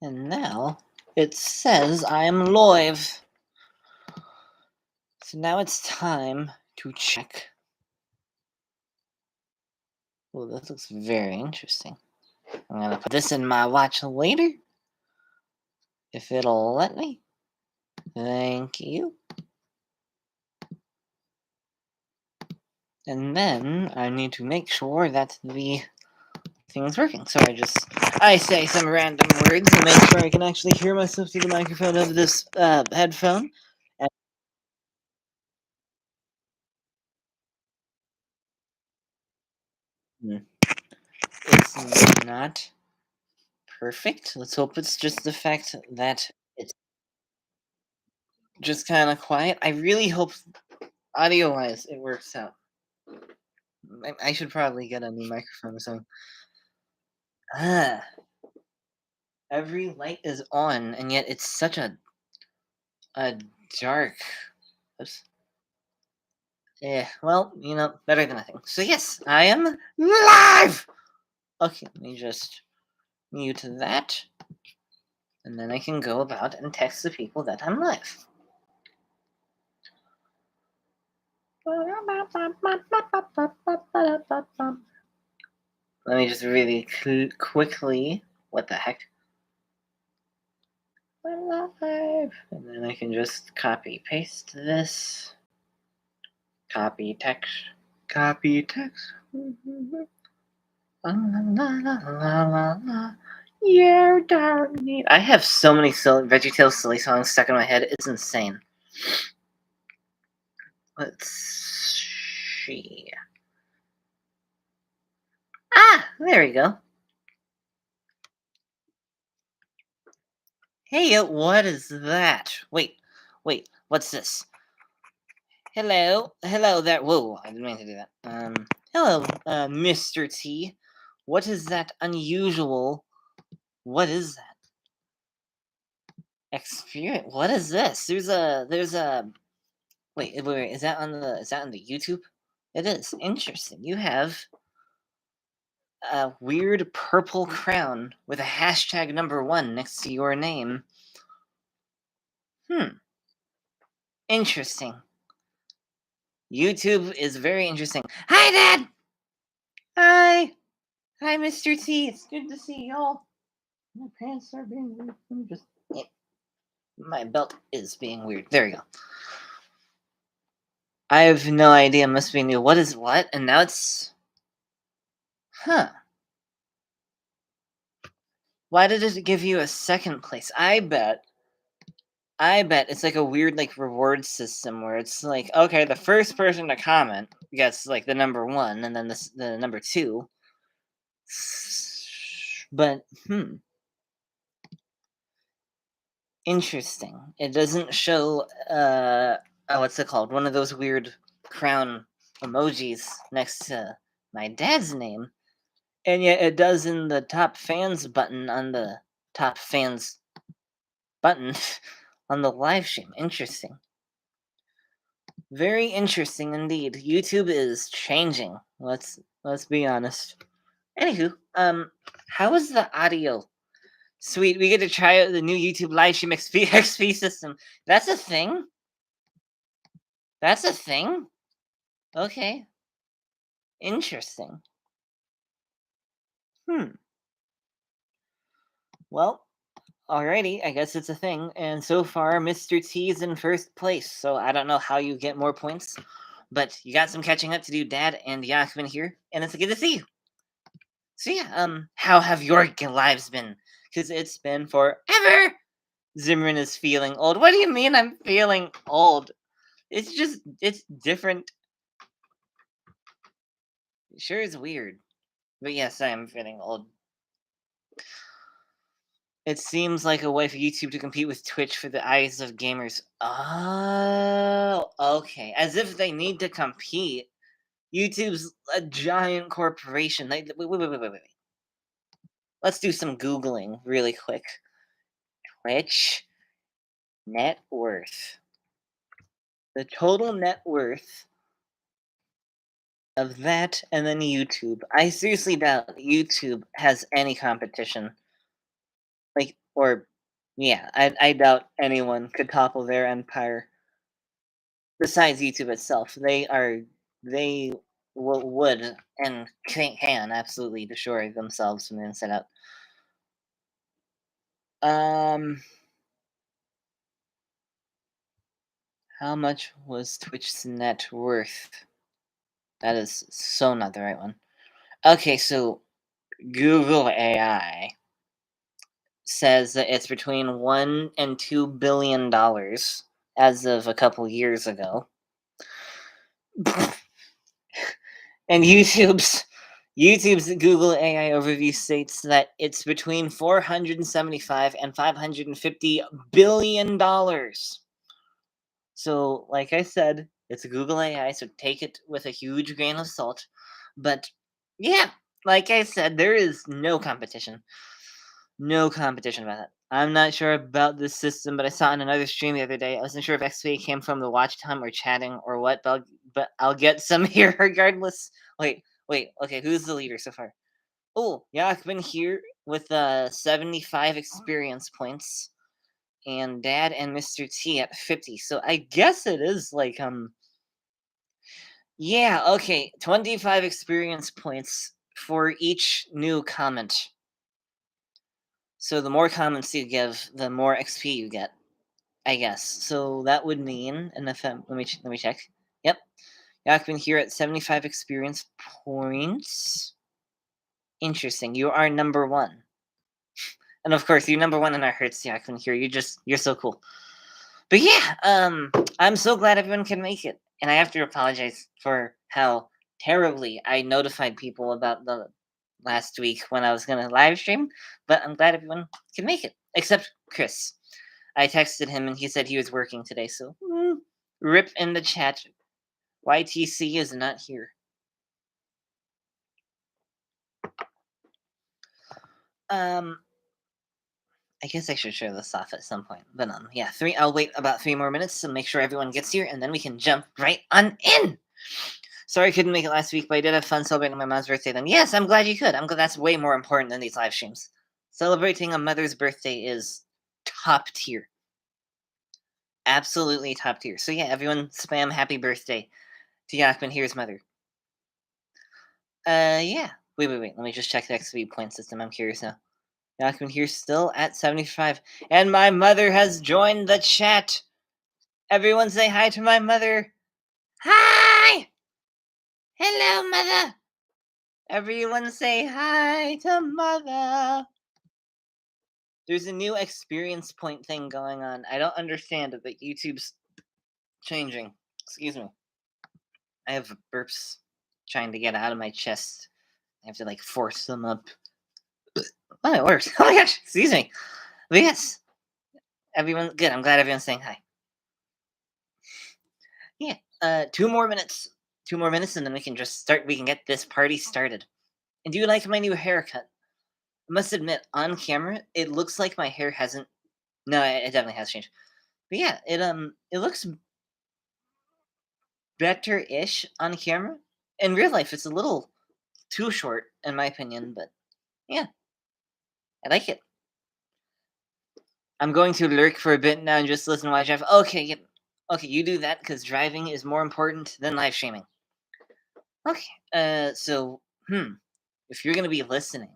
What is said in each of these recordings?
And now it says I am live. So now it's time to check. Oh, this looks very interesting. I'm gonna put this in my watch later. If it'll let me. Thank you. And then I need to make sure that the thing is working. So I say some random words and make sure I can actually hear myself through the microphone of this headphone. And it's not perfect. Let's hope it's just the fact that it's just kind of quiet. I really hope audio wise it works out. I should probably get a new microphone or something. Ah, every light is on, and yet it's such a dark. Oops. Yeah, well, better than nothing. So yes, I am live. Okay, let me just mute that, and then I can go about and text the people that I'm live. Let me just really quickly. What the heck? We're live, and then I can just copy paste this. Copy text. Copy text. You're darling. I have so many VeggieTales silly songs stuck in my head. It's insane. Let's see. Ah, there we go. Hey, what is that? Wait, what's this? Hello there. Whoa, I didn't mean to do that. Hello, Mr. T. What is that unusual? What is that? Experience. What is this? There's a. Wait. Is that on the YouTube? It is interesting. You have a weird purple crown with a hashtag #1 next to your name. Interesting. YouTube is very interesting. Hi, Dad. Hi. Hi, Mr. T. It's good to see y'all. My pants are being weird. Let me just. My belt is being weird. There we go. I have no idea. Must be new. What is what? And now it's. Huh. Why did it give you a second place? I bet it's like a weird like reward system where it's like, okay, the first person to comment gets like the #1 and then the #2. But interesting. It doesn't show what's it called? One of those weird crown emojis next to my dad's name. And yet it does in the top fans button on the top fans button on the live stream. Interesting. Very interesting indeed. YouTube is changing. Let's be honest. Anywho, how is the audio? Sweet, we get to try out the new YouTube live stream XP system. That's a thing? That's a thing? Okay. Interesting. Well, alrighty, I guess it's a thing. And so far, Mr. T is in first place. So I don't know how you get more points, but you got some catching up to do, Dad and Yakman here, and it's good to see you. So yeah, how have your lives been? Because it's been forever. Zimmerman is feeling old. What do you mean I'm feeling old? It's different. It sure is weird. But yes, I am feeling old. It seems like a way for YouTube to compete with Twitch for the eyes of gamers. Oh, okay. As if they need to compete. YouTube's a giant corporation. Wait. Let's do some Googling really quick. Twitch net worth. The total net worth of that and then YouTube. I seriously doubt YouTube has any competition. Like, Or, yeah, I doubt anyone could topple their empire besides YouTube itself. They would and can absolutely destroy themselves from the inside out. Um, how much was Twitch's net worth? That is so not the right one. Okay, so Google AI says that it's between $1 and $2 billion as of a couple years ago. And YouTube's Google AI overview states that it's between 475 and $550 billion. So, like I said, it's a Google AI, so take it with a huge grain of salt. But yeah, like I said, there is no competition. No competition about it. I'm not sure about this system, but I saw in another stream the other day. I wasn't sure if XP came from the watch time or chatting or what, but I'll get some here regardless. Wait. Okay, who's the leader so far? Oh, Yakman here with 75 experience points, and Dad and Mr. T at 50. So I guess it is like yeah, okay, 25 experience points for each new comment. So the more comments you give, the more XP you get, I guess. So that would mean, and if let me check. Yep, Yakman here at 75 experience points. Interesting. You are number one, and of course, you're number one in our hearts, Yakman here. You're so cool. But yeah, I'm so glad everyone can make it, and I have to apologize for how terribly I notified people about the last week when I was gonna live stream. But I'm glad everyone can make it, except Chris. I texted him and he said he was working today, so rip in the chat. YTC is not here. I guess I should show this off at some point. But yeah, I'll wait about 3 more minutes to make sure everyone gets here, and then we can jump right on in. Sorry I couldn't make it last week, but I did have fun celebrating my mom's birthday then. Yes, I'm glad you could. I'm glad that's way more important than these live streams. Celebrating a mother's birthday is top tier. Absolutely top tier. So yeah, everyone spam happy birthday to Yakman Here's mother. Yeah. Wait. Let me just check the XP point system. I'm curious now. Yakman here still at 75. And my mother has joined the chat. Everyone say hi to my mother. Hi! Hello, mother. Everyone say hi to mother. There's a new experience point thing going on. I don't understand it, but YouTube's changing. Excuse me. I have burps trying to get out of my chest. I have to like force them up. Oh, it works. Oh my gosh, excuse me. But yes, everyone, good. I'm glad everyone's saying hi. Yeah, 2 more minutes. 2 more minutes, and then we can just start. We can get this party started. And do you like my new haircut? I must admit, on camera, it looks like my hair hasn't. No, it definitely has changed. But yeah, it looks better-ish on camera. In real life, it's a little too short, in my opinion. But yeah, I like it. I'm going to lurk for a bit now and just listen while I drive. Okay, yeah. Okay, you do that because driving is more important than live streaming. Okay, so if you're gonna be listening,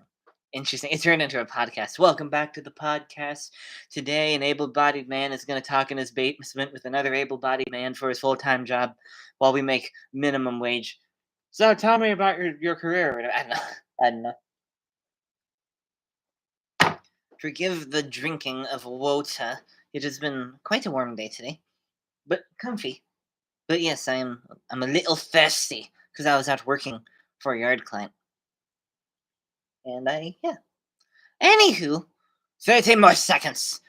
interesting. It turned into a podcast. Welcome back to the podcast. Today, an able-bodied man is gonna talk in his basement with another able-bodied man for his full-time job, while we make minimum wage. So tell me about your career. I don't know. I don't know. Forgive the drinking of water. It has been quite a warm day today, but comfy. But yes, I'm a little thirsty because I was out working for a yard client, and yeah. Anywho, 13 more seconds.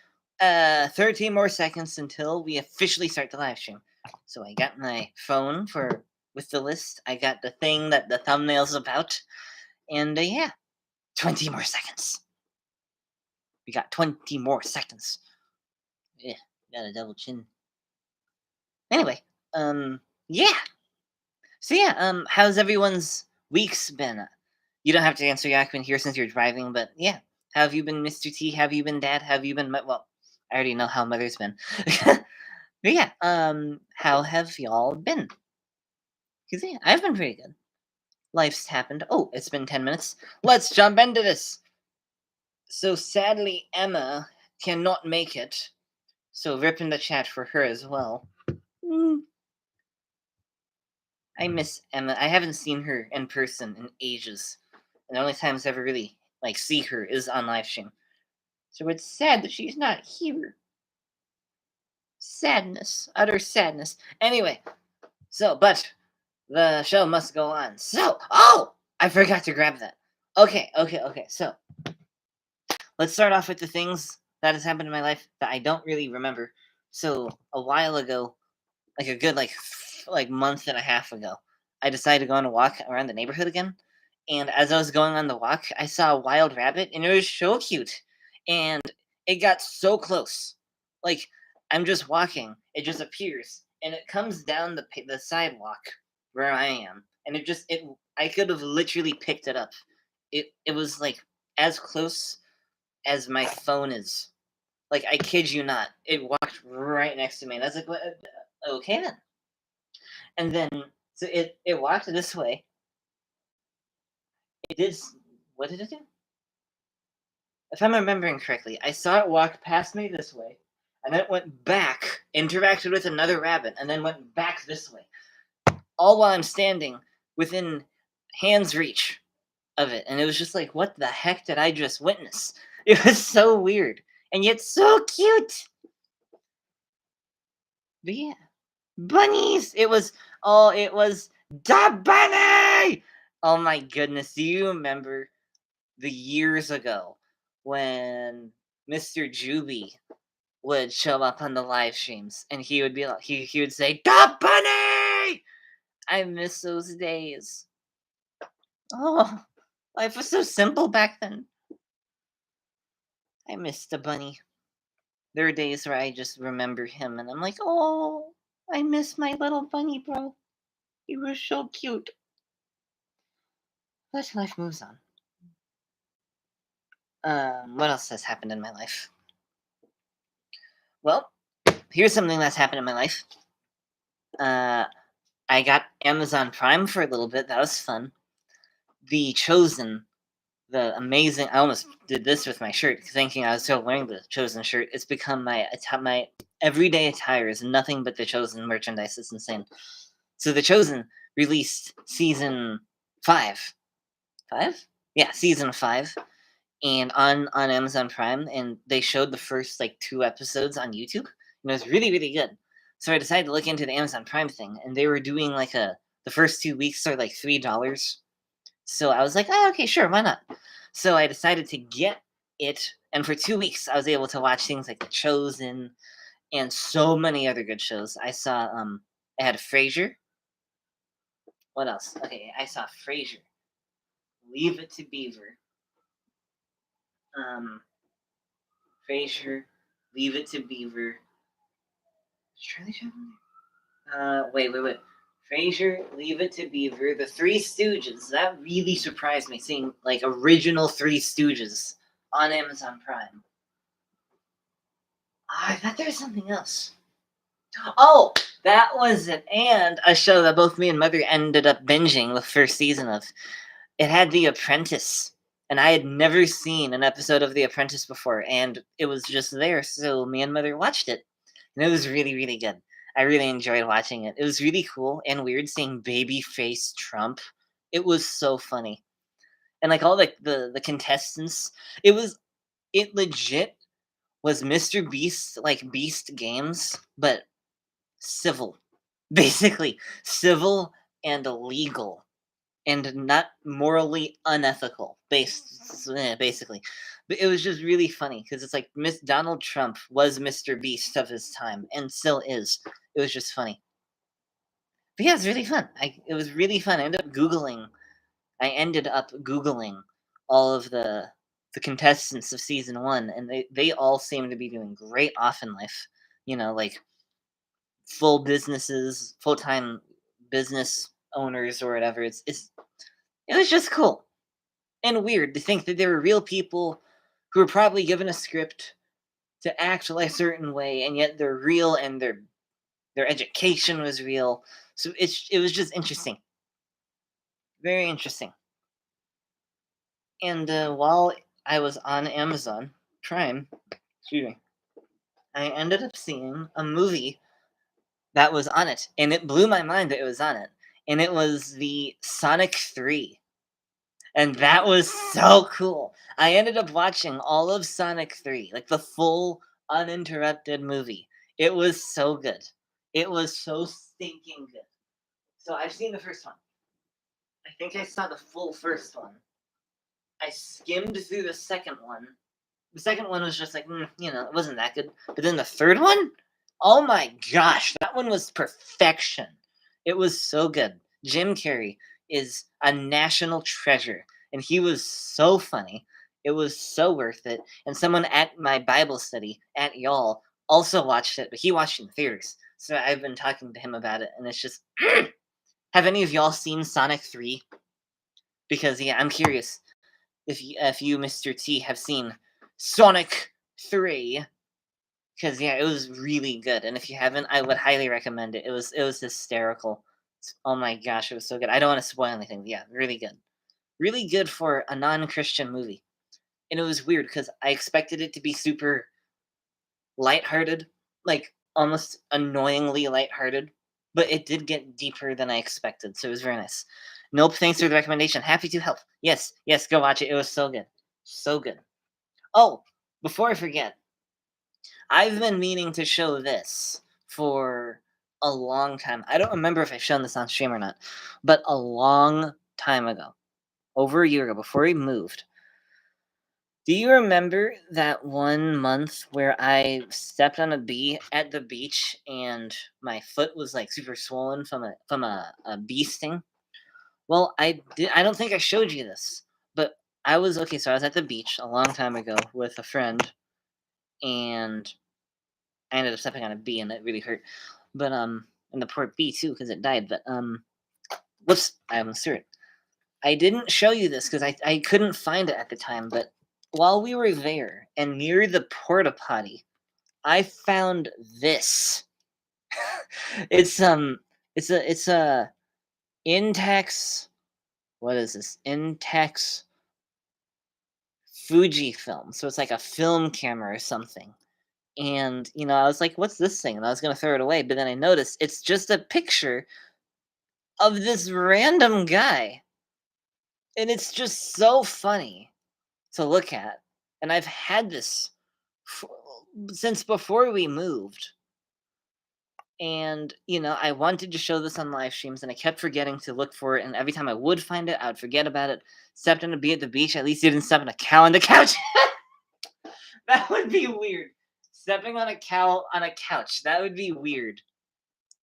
13 more seconds until we officially start the live stream. So I got my phone with the list. I got the thing that the thumbnail's about, and yeah, 20 more seconds. We got 20 more seconds. Yeah, got a double chin. Anyway, yeah. So yeah, how's everyone's weeks been? You don't have to answer Yakman here since you're driving, but yeah, Have you been Mr. T? Have you been Dad? Have you been well, I already know how Mother's been. But yeah, how have y'all been? 'Cause yeah, I've been pretty good. Life's happened. Oh, it's been 10 minutes. Let's jump into this. So sadly, Emma cannot make it. So rip in the chat for her as well. Mm, I miss Emma. I haven't seen her in person in ages. And the only times I ever really like see her is on live stream. So it's sad that she's not here. Sadness. Utter sadness. Anyway, but the show must go on. So, oh! I forgot to grab that. Okay. So, let's start off with the things that has happened in my life that I don't really remember. So, a while ago, like a good like month and a half ago, I decided to go on a walk around the neighborhood again. And as I was going on the walk, I saw a wild rabbit, and it was so cute. And it got so close. Like I'm just walking, it just appears, and it comes down the sidewalk where I am, and it I could have literally picked it up. It was like as close as my phone is. Like I kid you not, it walked right next to me, and I was like, "What? Okay then." And then so it walked this way. It did. What did it do? If I'm remembering correctly, I saw it walk past me this way, and then it went back, interacted with another rabbit, and then went back this way. All while I'm standing within hand's reach of it. And it was just like, what the heck did I just witness? It was so weird. And yet so cute. But yeah. Bunnies! It was the bunny! Oh my goodness. Do you remember the years ago when Mr. Juby would show up on the live streams and he would be like he would say, "The bunny!" I miss those days. Oh, life was so simple back then. I miss the bunny. There are days where I just remember him and I'm like, oh, I miss my little bunny, bro. He was so cute. But life moves on. What else has happened in my life? Well, here's something that's happened in my life. I got Amazon Prime for a little bit. That was fun. The Chosen, the amazing. I almost did this with my shirt, thinking I was still wearing the Chosen shirt. It's become my everyday attire is nothing but the Chosen merchandise. It's insane. So the Chosen released season 5. 5? Yeah, season 5, and on Amazon Prime, and they showed the first like 2 episodes on YouTube, and it was really really good. So I decided to look into the Amazon Prime thing, and they were doing like the first 2 weeks are like $3. So I was like, "Oh, okay, sure, why not?" So I decided to get it, and for 2 weeks I was able to watch things like The Chosen and so many other good shows. I saw I had Frasier. What else? Okay, I saw Frasier. Leave It to Beaver. Um, Frasier, Leave It to Beaver. Is Charlie Chaplin there? Wait. Frasier, Leave It to Beaver, The Three Stooges. That really surprised me, seeing like original Three Stooges on Amazon Prime. I thought there was something else. Oh, that was it. And a show that both me and Mother ended up binging the first season of. It had The Apprentice, and I had never seen an episode of The Apprentice before, and it was just there, so me and Mother watched it, and it was really, really good. I really enjoyed watching it. It was really cool and weird seeing babyface Trump. It was so funny, and like all the contestants, it legit was Mr. Beast like Beast Games, but civil, basically civil and illegal and not morally unethical basically, but it was just really funny because it's like Miss Donald Trump was Mr. Beast of his time and still is. It was just funny, but yeah, it's really fun. It was really fun. I ended up googling all of the contestants of season 1, and they all seem to be doing great off in life, like full businesses, full-time business owners or whatever. It was just cool and weird to think that there were real people who are probably given a script to act like a certain way, and yet they're real, and their education was real. So it was just interesting, very interesting. And while I was on Amazon Prime, excuse me, I ended up seeing a movie that was on it, and it blew my mind that it was on it. And it was the Sonic 3. And that was so cool. I ended up watching all of Sonic 3, like the full uninterrupted movie. It was so good. It was so stinking good. So I've seen the first one. I think I saw the full first one. I skimmed through the second one. The second one was just like, it wasn't that good. But then the third one, oh my gosh, that one was perfection. It was so good. Jim Carrey is a national treasure, and he was so funny. It was so worth it. And someone at my Bible study at y'all also watched it, but he watched it in theaters. So I've been talking to him about it, and it's just. Have any of y'all seen Sonic 3? Because yeah, I'm curious if you, Mr. T, have seen Sonic 3. Because yeah, it was really good, and if you haven't, I would highly recommend it. It was hysterical. Oh my gosh, it was so good. I don't want to spoil anything. But yeah, really good for a non-Christian movie. And it was weird because I expected it to be super lighthearted, like almost annoyingly lighthearted, but it did get deeper than I expected, so it was very nice. Nope, thanks for the recommendation. Happy to help. Yes, go watch it. It was so good. So good. Oh, before I forget, I've been meaning to show this for a long time. I don't remember if I've shown this on stream or not, but a long time ago, over a year ago, before we moved. Do you remember that one month where I stepped on a bee at the beach and my foot was like super swollen from a bee sting? Well, I don't think I showed you this, but I was okay. So I was at the beach a long time ago with a friend, and I ended up stepping on a bee, and it really hurt. But and the poor bee too, because it died. But whoops, I almost threw it. I didn't show you this because I couldn't find it at the time. But while we were there and near the porta potty, I found this. It's a Intex. What is this? Intex Fujifilm. So it's like a film camera or something. And I was like, "What's this thing?" And I was gonna throw it away, but then I noticed it's just a picture of this random guy, and it's just so funny to look at. And I've had this f- since before we moved. And I wanted to show this on live streams, and I kept forgetting to look for it. And every time I would find it, I would forget about it. Stepped on a bee at the beach. At least you didn't step on a cow on the couch. That would be weird. Stepping on a cow on a couch. That would be weird.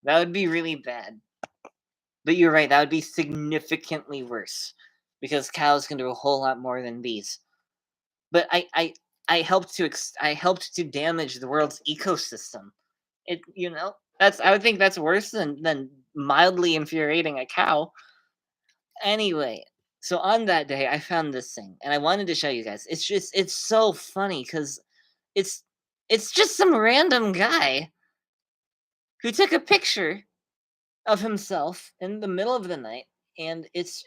That would be really bad. But you're right. That would be significantly worse because cows can do a whole lot more than bees. But I helped to damage the world's ecosystem. I would think that's worse than mildly infuriating a cow. Anyway, so on that day I found this thing and I wanted to show you guys. It's so funny cuz it's it's just some random guy who took a picture of himself in the middle of the night, and it's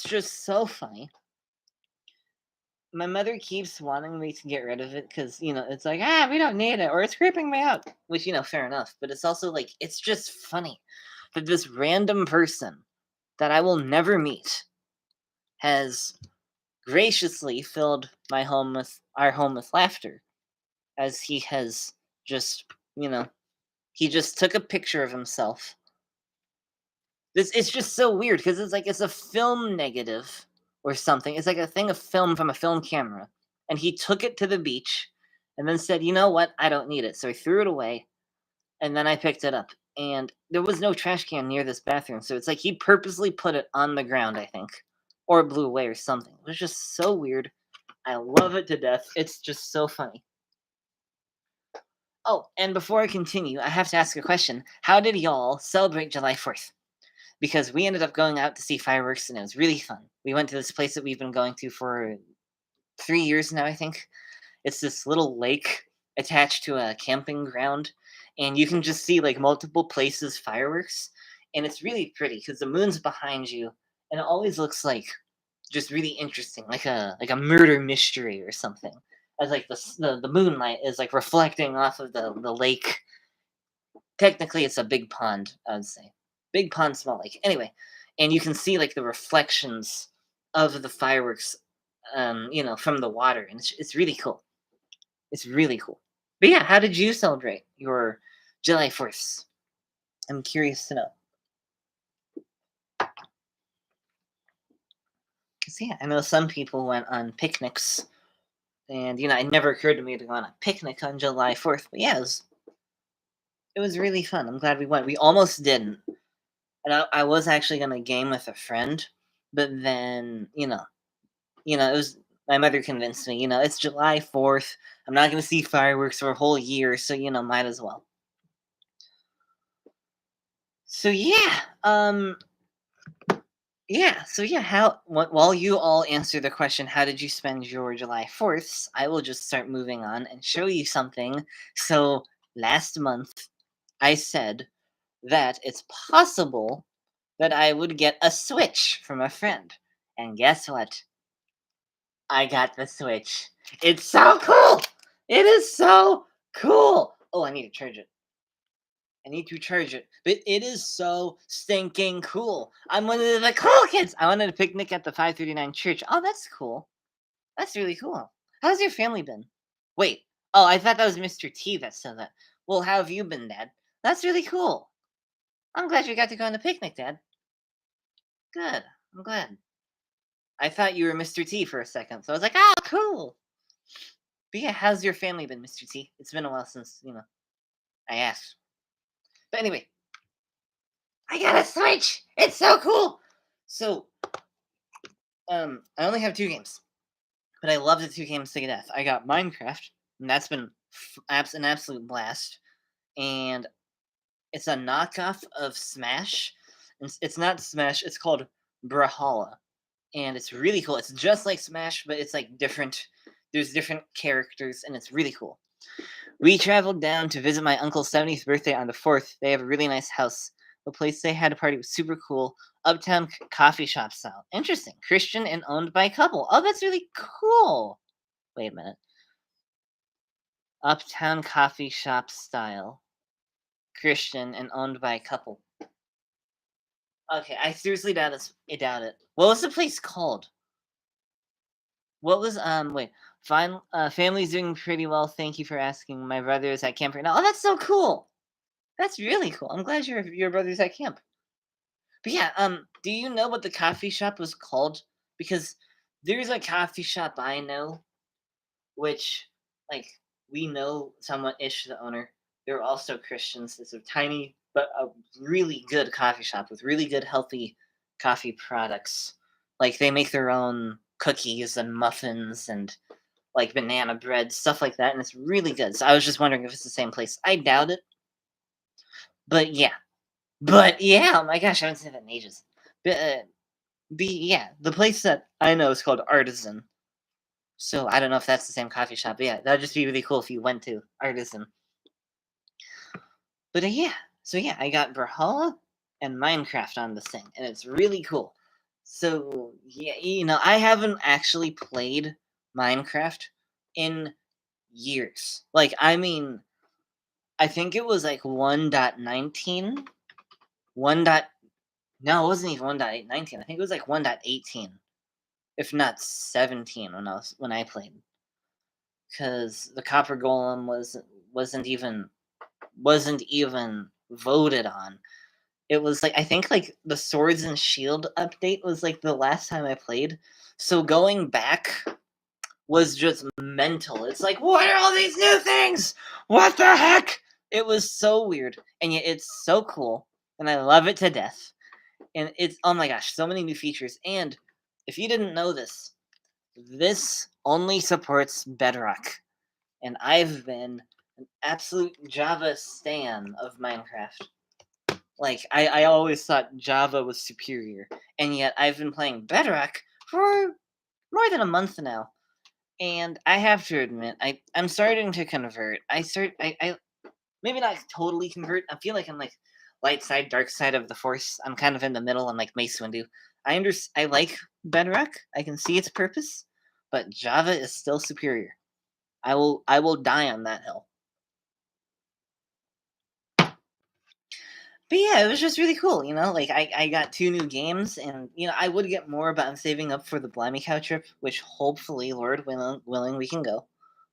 just so funny. My mother keeps wanting me to get rid of it because it's like, we don't need it, or it's creeping me out, which fair enough, but it's also like it's just funny that this random person that I will never meet has graciously filled our home with laughter, as he has just he just took a picture of himself. It's just so weird because it's like it's a film negative or something. It's like a thing of film from a film camera. And he took it to the beach and then said, "You know what? I don't need it." So he threw it away, and then I picked it up. And there was no trash can near this bathroom. So it's like he purposely put it on the ground, I think, or blew away or something. It was just so weird. I love it to death. It's just so funny. Oh, and before I continue, I have to ask a question. How did y'all celebrate July 4th? Because we ended up going out to see fireworks, and it was really fun. We went to this place that we've been going to for 3 years now, I think. It's this little lake attached to a camping ground, and you can just see like multiple places fireworks, and it's really pretty because the moon's behind you, and it always looks like just really interesting, like a murder mystery or something. As like the moonlight is like reflecting off of the lake. Technically, it's a big pond, I would say. Big pond, small lake. Anyway, and you can see like the reflections of the fireworks, from the water, and it's really cool. It's really cool. But yeah, how did you celebrate your July 4th? I'm curious to know. 'Cause, yeah, I know some people went on picnics, and it never occurred to me to go on a picnic on July 4th. But yeah, it was really fun. I'm glad we went. We almost didn't, and I was actually gonna game with a friend, but then it was my mother convinced me. It's July 4th. I'm not gonna see fireworks for a whole year, so might as well. So yeah, while you all answer the question, how did you spend your July 4th? I will just start moving on and show you something. So last month, I said that it's possible that I would get a Switch from a friend. And guess what? I got the Switch. It's so cool! It is so cool! Oh, I need to charge it. I need to charge it. But it is so stinking cool. I'm one of the cool kids. I wanted a picnic at the 539 church. Oh, that's cool. That's really cool. How's your family been? Wait. Oh, I thought that was Mr. T that said that. Well, how have you been, Dad? That's really cool. I'm glad you got to go on the picnic, Dad. Good. I'm glad. I thought you were Mr. T for a second, so I was like, oh, cool. But yeah, how's your family been, Mr. T? It's been a while since, I asked. But anyway, I got a Switch! It's so cool! So, I only have two games, but I love the two games to death. I got Minecraft, and that's been an absolute blast. And it's a knockoff of Smash. It's not Smash, it's called Brawlhalla. And it's really cool. It's just like Smash, but it's like different. There's different characters, and it's really cool. We traveled down to visit my uncle's 70th birthday on the 4th. They have a really nice house. The place they had a party was super cool. Uptown coffee shop style. Interesting. Christian and owned by a couple. Oh, that's really cool. Wait a minute. Uptown coffee shop style. Christian and owned by a couple. Okay, I seriously doubt it. What was the place called? What was wait. Fine family's doing pretty well. Thank you for asking. My brother is at camp right now. Oh, that's so cool. That's really cool. I'm glad your brother's at camp. But yeah, do you know what the coffee shop was called? Because there's a coffee shop I know, which like we know somewhat ish the owner. They're also Christians. It's a tiny but a really good coffee shop with really good healthy coffee products. Like they make their own cookies and muffins and like banana bread, stuff like that, and it's really good. So I was just wondering if it's the same place. I doubt it, but yeah. But yeah, oh my gosh, I haven't seen that in ages. But yeah, the place that I know is called Artisan. So I don't know if that's the same coffee shop. But yeah, that'd just be really cool if you went to Artisan. But yeah, so yeah, I got Brawlhalla and Minecraft on this thing, and it's really cool. So yeah, I haven't actually played Minecraft in years. Like, I mean, I think it was like 1.19. 1. No, it wasn't even 1.19. I think it was like 1.18, if not 17 when I played. Because the Copper Golem wasn't even voted on. It was like I think like the Swords and Shield update was like the last time I played. So going back was just mental. It's like, what are all these new things? What the heck? It was so weird, and yet it's so cool, and I love it to death. And it's oh my gosh, so many new features. And if you didn't know this only supports Bedrock, and I've been an absolute Java stan of Minecraft. Like I always thought Java was superior, and yet I've been playing Bedrock for more than a month now, And I have to admit, I'm starting to convert. I maybe not totally convert. I feel like I'm like light side, dark side of the force. I'm kind of in the middle. I'm like Mace Windu. I like Bedrock. I can see its purpose, but Java is still superior. I will die on that hill. But yeah, it was just really cool, like I got two new games, and I would get more, but I'm saving up for the Blimey Cow trip, which hopefully, Lord willing, we can go.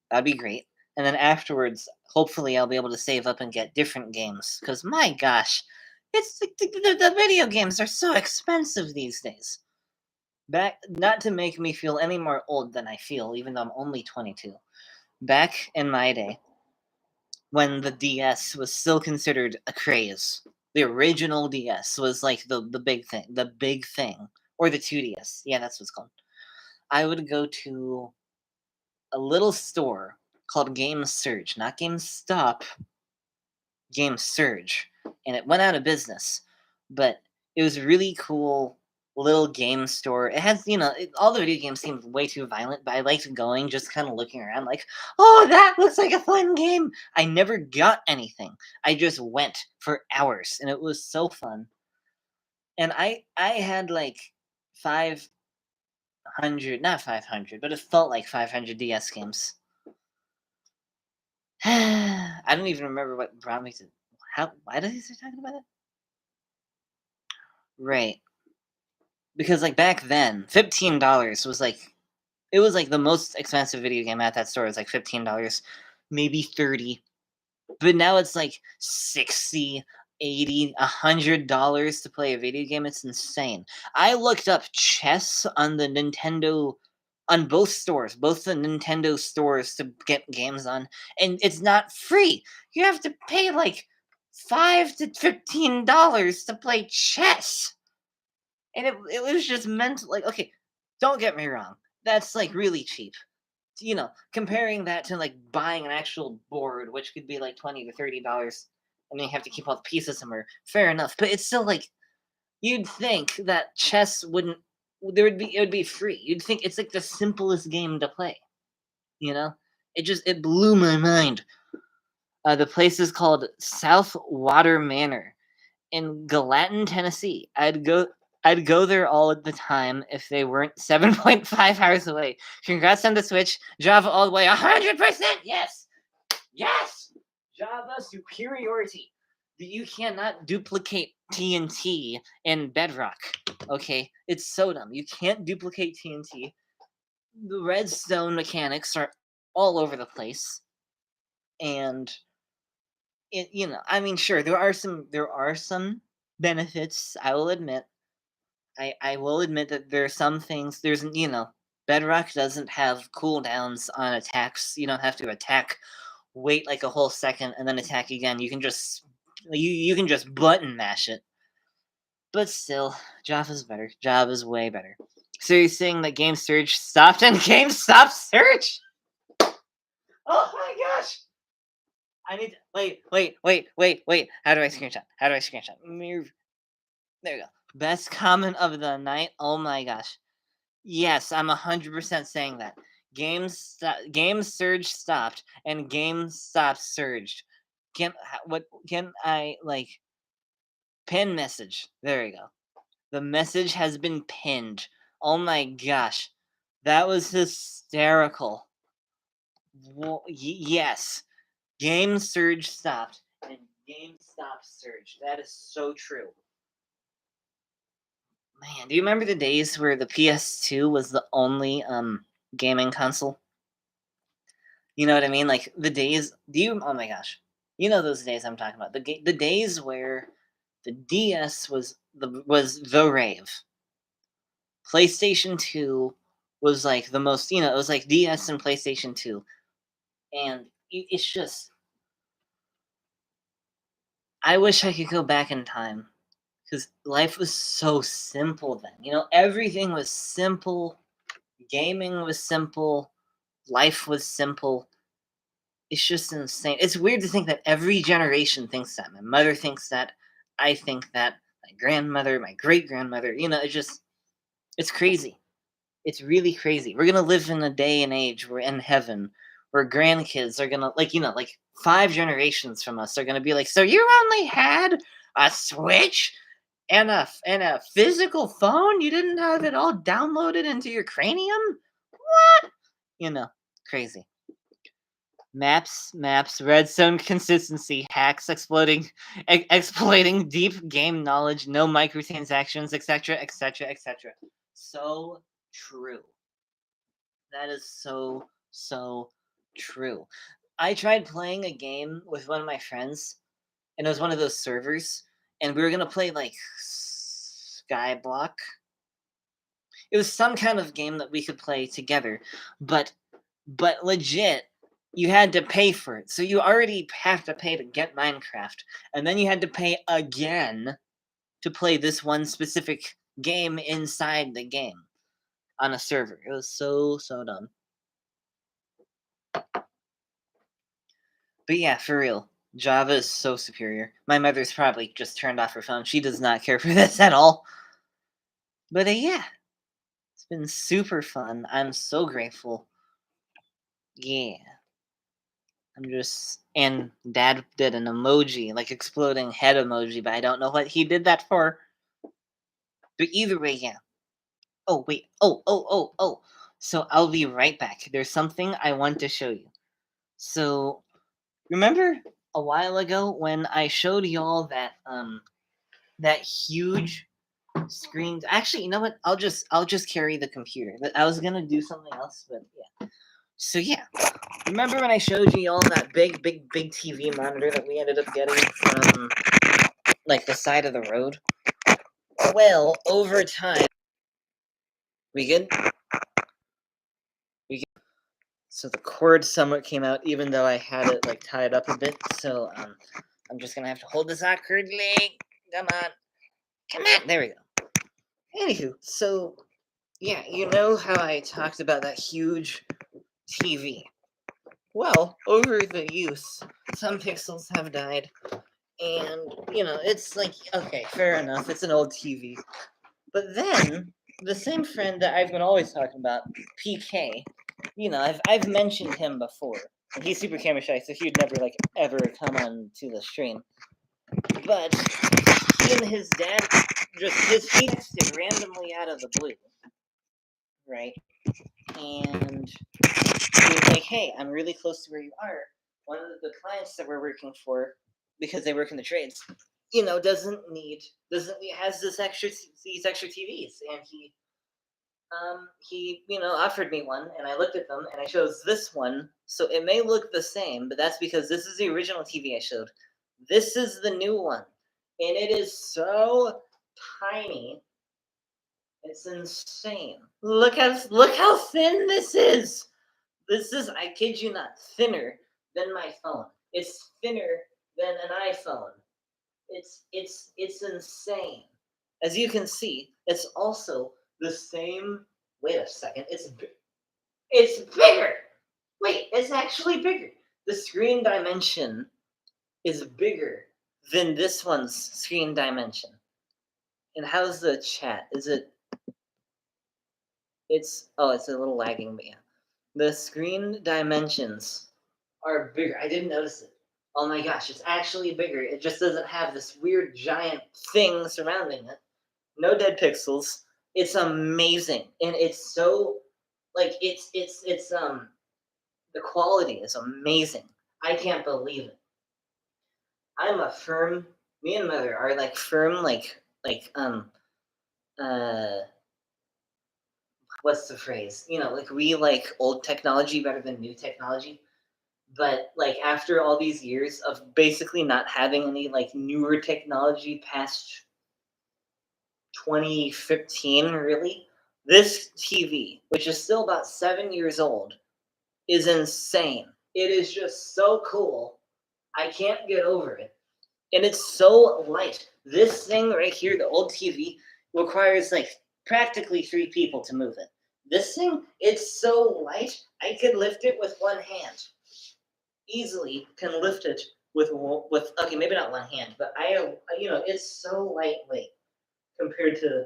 That'd be great. And then afterwards, hopefully, I'll be able to save up and get different games. Because my gosh, it's the video games are so expensive these days. Back, not to make me feel any more old than I feel, even though I'm only 22. Back in my day, when the DS was still considered a craze, the original DS was like the big thing, or the 2DS. Yeah, that's what's called. I would go to a little store called Game Surge, not GameStop, Game Surge, and it went out of business. But it was a really cool little game store. It has, all the video games seemed way too violent, but I liked going, just kind of looking around, like, oh, that looks like a fun game. I never got anything. I just went for hours, and it was so fun. And I had like 500, not 500, but it felt like 500 DS games. I don't even remember what brought me to how. Why did he start talking about it? Right, because like back then, $15 was like it was like the most expensive video game at that store. It was like $15, maybe 30. But now it's like 60, 80, $100 to play a video game. It's insane. I looked up chess on the Nintendo on both stores, both the Nintendo stores to get games on, and it's not free. You have to pay like $5 to $15 to play chess. And it was just meant like, okay, don't get me wrong. That's like really cheap. Comparing that to like buying an actual board, which could be like $20 to $30, and then you have to keep all the pieces somewhere. Fair enough, but it's still like you'd think that chess wouldn't. It would be free. You'd think it's like the simplest game to play. You know, it blew my mind. The place is called South Water Manor in Gallatin, Tennessee. I'd go there all the time if they weren't 7.5 hours away. Congrats on the Switch. Java all the way 100%. Yes. Yes. Java superiority. You cannot duplicate TNT in Bedrock. Okay? It's so dumb. You can't duplicate TNT. The redstone mechanics are all over the place. And I mean, sure, there are some benefits, I will admit. I will admit that there are some things. Bedrock doesn't have cooldowns on attacks. You don't have to attack, wait like a whole second, and then attack again. You can just button mash it. But still, Java's better. Java's way better. So you're saying that Game Surge stopped and Game stopped Surge? Oh my gosh! I need to, wait. How do I screenshot? How do I screenshot? Move. There you go. Best comment of the night. Oh my gosh. Yes, I'm 100% saying that. Game surge stopped and game stop surged. What can I like pin message? There you go. The message has been pinned. Oh my gosh. That was hysterical. Yes. Game surge stopped and game stop surge. That is so true. Man, do you remember the days where the PS2 was the only gaming console? You know what I mean? Like the days. Do you? Oh my gosh, you know those days I'm talking about. The days where the DS was the rave. PlayStation 2 was like the most. It was like DS and PlayStation 2, and it's just. I wish I could go back in time because life was so simple then. Everything was simple. Gaming was simple. Life was simple. It's just insane. It's weird to think that every generation thinks that. My mother thinks that. I think that. My grandmother, my great grandmother. It's crazy. It's really crazy. We're gonna live in a day and age where in heaven, where grandkids are gonna like 5 generations from us are gonna be like, so you only had a Switch and a physical phone? You didn't have it all downloaded into your cranium? What? Crazy. Maps, redstone consistency, hacks exploiting deep game knowledge, no microtransactions, etc., etc., etc. So true. That is so true. I tried playing a game with one of my friends, and it was one of those servers, and we were gonna play like Skyblock. It was some kind of game that we could play together, but legit, you had to pay for it. So you already have to pay to get Minecraft, and then you had to pay again to play this one specific game inside the game on a server. It was so dumb. But yeah, for real, Java is so superior. My mother's probably just turned off her phone. She does not care for this at all. But yeah, it's been super fun. I'm so grateful. Yeah. I'm just and dad did an emoji, like exploding head emoji, but I don't know what he did that for. But either way, yeah. Oh wait. Oh. So I'll be right back. There's something I want to show you. So remember a while ago when I showed y'all that huge screen. Actually, you know what? I'll just carry the computer. But I was gonna do something else, but yeah. So yeah, remember when I showed you all that big TV monitor that we ended up getting from like the side of the road? Well, over time, we good? We good? So the cord somewhat came out, even though I had it like tied up a bit. So I'm just gonna have to hold this awkwardly. Come on, come on. There we go. Anywho, so yeah, you know how I talked about that huge TV? Well, over the use, some pixels have died. And, it's like, okay, fair enough. It's an old TV. But then, the same friend that I've been always talking about, PK, I've mentioned him before. And he's super camera shy, so he'd never, like, ever come on to the stream. But he and his dad he texted randomly out of the blue. Right? And he was like, hey, I'm really close to where you are. One of the clients that we're working for, because they work in the trades, has these extra TVs, and he offered me one, and I looked at them, and I chose this one. So it may look the same, but that's because this is the original TV I showed. This is the new one, and it is so tiny. It's insane. Look how thin this is. This is, I kid you not, thinner than my phone. It's thinner than an iPhone. It's insane. As you can see, it's also the same. Wait a second. It's bigger. Wait, it's actually bigger. The screen dimension is bigger than this one's screen dimension. And how's the chat? It's a little lagging, but yeah. The screen dimensions are bigger. I didn't notice it. Oh my gosh, it's actually bigger. It just doesn't have this weird giant thing surrounding it. No dead pixels. It's amazing. And it's so like it's the quality is amazing. I can't believe it. I'm a firm Me and mother are like firm uh what's the phrase? Like we like old technology better than new technology. But like after all these years of basically not having any like newer technology past 2015, really, this TV, which is still about 7 years old, is insane. It is just so cool. I can't get over it. And it's so light. This thing right here, the old TV, requires like practically 3 people to move it. This thing, it's so light, I could lift it with one hand. Easily can lift it with okay, maybe not one hand, but it's so lightweight compared to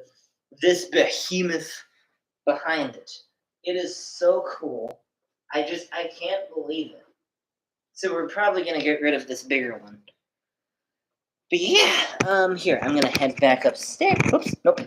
this behemoth behind it. It is so cool. I can't believe it. So we're probably gonna get rid of this bigger one. But yeah, here, I'm gonna head back upstairs. Oops, nope.